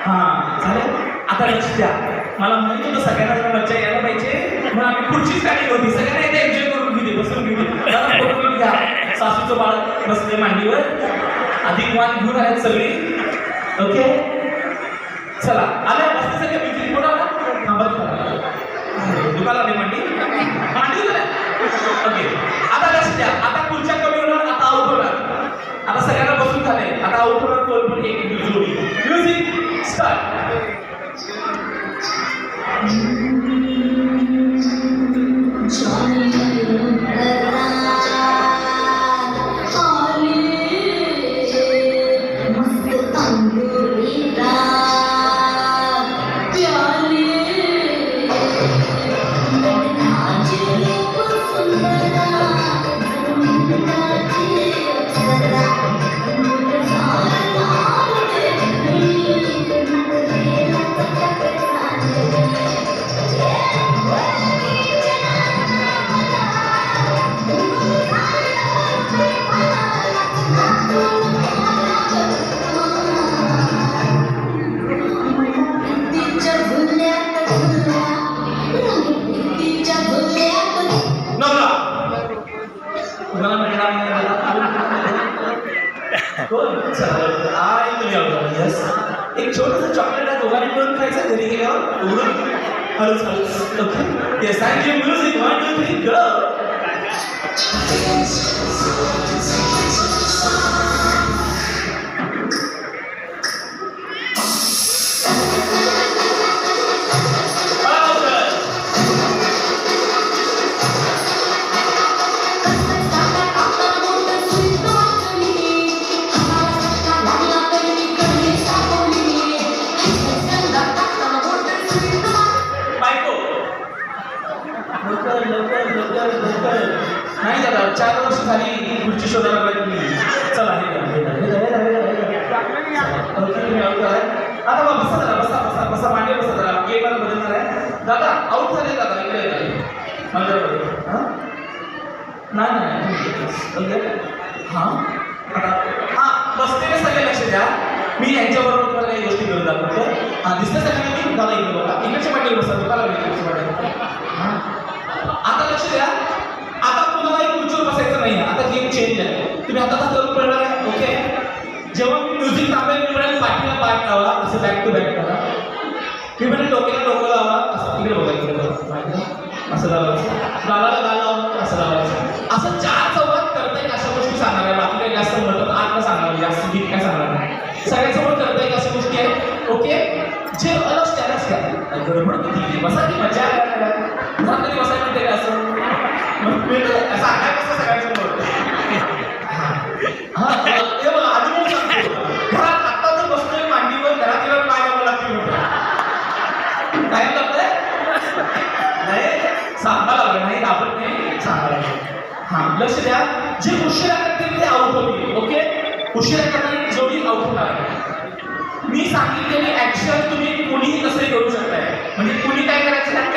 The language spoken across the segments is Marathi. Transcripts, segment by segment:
हां चालेल. आता लक्ष द्या. मला माहित होतं सगळ्यांना मज्जा यायला पाहिजे म्हणून आम्ही खुर्चीच काढली होती. सगळ्यांना एकदा एन्जॉय करून घेते, बसून घेते. मला फोटो घेऊन घ्या. सासूचं बाळ बसले मांडीवर, अधिक वाण घेऊन आहेत सगळी. ओके चला आल्या बसते सगळे म्युझिक मोठा थांबत दुकान आली मांडी मांडी ओके. आता लक्ष द्या. आता खुर्च्या कमी होणार, आता आउट होणार. आता सगळ्यांना बसून झाले, आता आउट होणार कोण पण एक जोडी. Music start. एक छोटंसं चॉकलेट आहे, दोघांनी मिळून खायचं घरी गेल्यावर उघडून हळूच हळूच. Okay yes thank you. म्युझिक 1 2 3 गो. नाही दादा 4 वर्ष झाली खुर्ची शोधायला पाहिजे. चला आता बसा जरा, बसा बसा बसा मांडी बसा जरा. गेम मला बदलणार आहे दादा. आउट झाले दादा. इकडे माझ्याकडे नाही नाही ओके हां. आता हां बसलेले सगळे लक्ष द्या. मी यांच्याबरोबर तुम्हाला काही गोष्टी करून दाखवतो. हां दिसतं सगळ्यांना मी दादा इकडे बघा. इकडच्या मांडीवर बसा. दुकाला इकडच्या मांडीवर. हां आता लक्ष द्या. आता तुम्हाला एक खुर्चीवर बसायचं नाही. आता गेम चेंज आहे. तुम्ही आता करून पडणार आहे. ओके जेव्हा मी म्युझिक थांबेल मी म्हणाल पाठीला पाठ लावा, असं बॅक टू बॅक करा. मी म्हणजे डोक्याला डोकं लावा, असं तिकडे बघा, इकडे बघा, असं लावायचं. गालाला गाल लावा, असं लावायचं. असं 4 संवाद करता येईल अशा गोष्टी सांगणार आहे. बाकी काही जास्त म्हणतात आत्मा सांगणार, जास्त गीत काय सांगणार नाही. सगळ्यांसमोर करता येईल अशा गोष्टी आहेत. ओके जे अलग त्यालाच घ्या. गडबड किती बसा की मजा घरात तरी बसायला मिळते का असं सांगाय कसं सगळ्यांसमोर. हां ते बघा आधी म्हणून सांगतो घरात आत्ता तर बसतोय मांडीवर, घरात येऊन पाय लावा लागतील काय लागतंय नाही सांगा लागलं नाही दाबत नाही सांगा लागलं. हां लक्ष द्या. जे उशिरा करतील ते आउट होतील. ओके उशिरा करणारी जोडी आउट होणार आहे. मी सांगितलेली ऍक्शन तुम्ही कुणीही कसंही करू शकताय. म्हणजे कुणी काय करायचं काय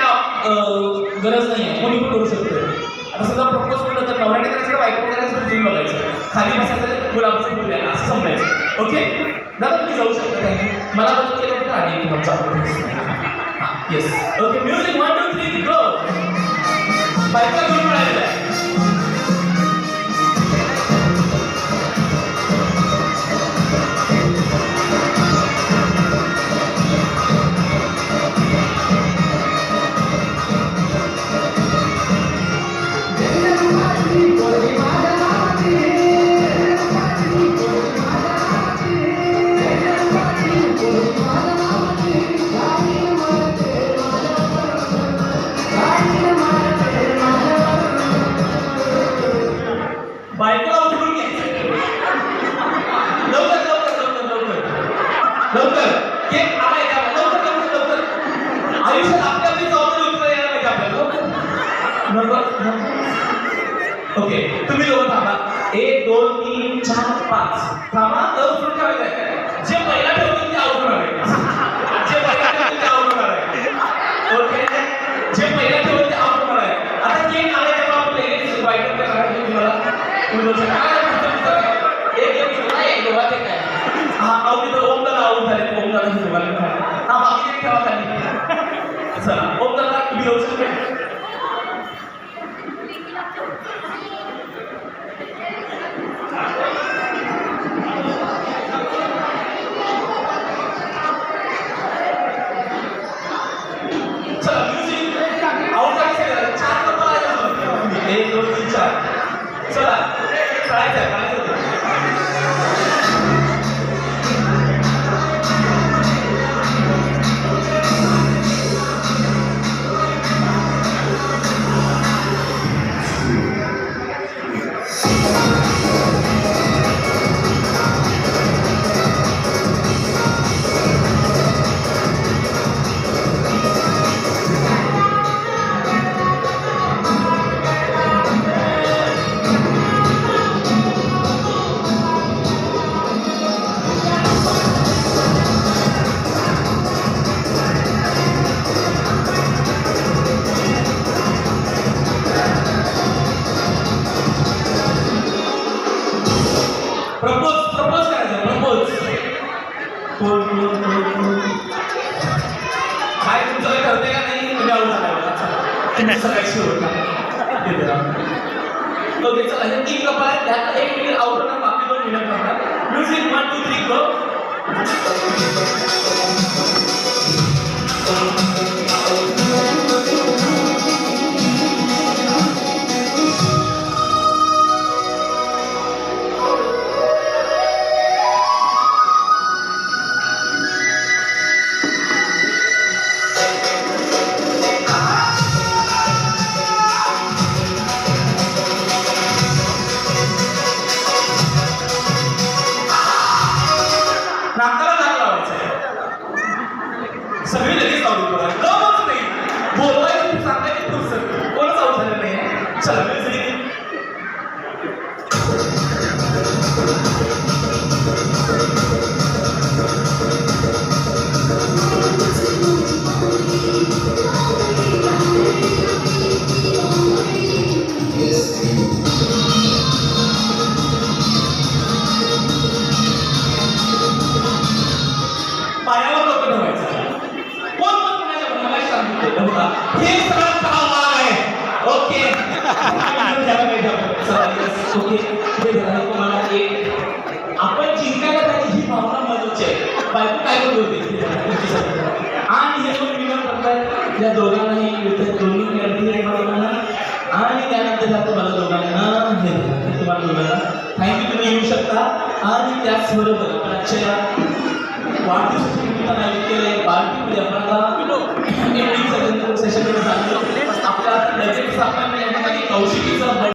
गरज नाही आहे, कोणी पण करू शकतं. आता समजा प्रपोज केलं तर नवऱ्याने करायचं का बायको करायचं तुम्ही बघायचं. खाली बसायचं गुलाबाचं फुल द्यायला असं समजायचं. ओके दादा तुम्ही जाऊ शकता. थँक्यू. मला मदत केलं तर आणि तुमचा हां येस ओके. म्युझिक 1 2 3 गो. बायका घेऊन मिळालेलं आहे. बायकोला उठवून घ्यायचं लवकर लवकर लवकर लवकर लवकर. केक आलाय का लवकर लवकर लवकर. आयुष्यात आपल्याला जबाबदारी उचलता यायला पाहिजे आपल्याला. ओके तुम्ही दोघं थांबा. 1 2 3 4 5 थांबा. उचलून ठेवायचं. जे पहिला ठेवतील ते आउट होणार आहे. जे पहिला ठेवतील ते आउट होणार आहे. ओके जे पहिला ठेवतील ते आउट होणार आहे. आता केक आलाय तेव्हा आपण लगेच बायको काय करायचं तुम्हाला एक हां आउट ओम दादा आउट झाले. ओम दादा प्रपोज करायचं प्रपोज. काय तुमचं काही ठरते का नाही तुम्ही आऊट झाला सकाळी सुरू ओके चला हे 3 कपल आहेत त्यात एक मिनिट आउट होणार बाकी 2 मिनिट करणार. म्युझिक 1 2 3 गो. नाकाला नाक लावायचं सगळी लगेच लावली बघा गमच नाही बोलवायचं सांगायची फुरसत कोणच आऊट झालं नाही. चला म्युझिक. पायावर लोक ठेवायचं कोण पण कोणाच्या मला सांगितलं बघा हे सगळं काम आहे. ओके ओके तुम्हाला एक आपण जिंकायला पाहिजे ही भावना महत्वाची आहे. बायको काय करत होती आणि हे दोन विनर करतात या दोघांनाही दोन्ही आणि त्यानंतर जातो मला दोघांना हे तुम्हाला दोघांना थँक्यू. तुम्ही येऊ शकता आणि त्याचबरोबर आपण आजच्या वाढदिवसाच्या निमित्तानं आयोजित पार्टीमध्ये आपण आता सेशन आपल्या लगेच आपण या ठिकाणी कौशिकी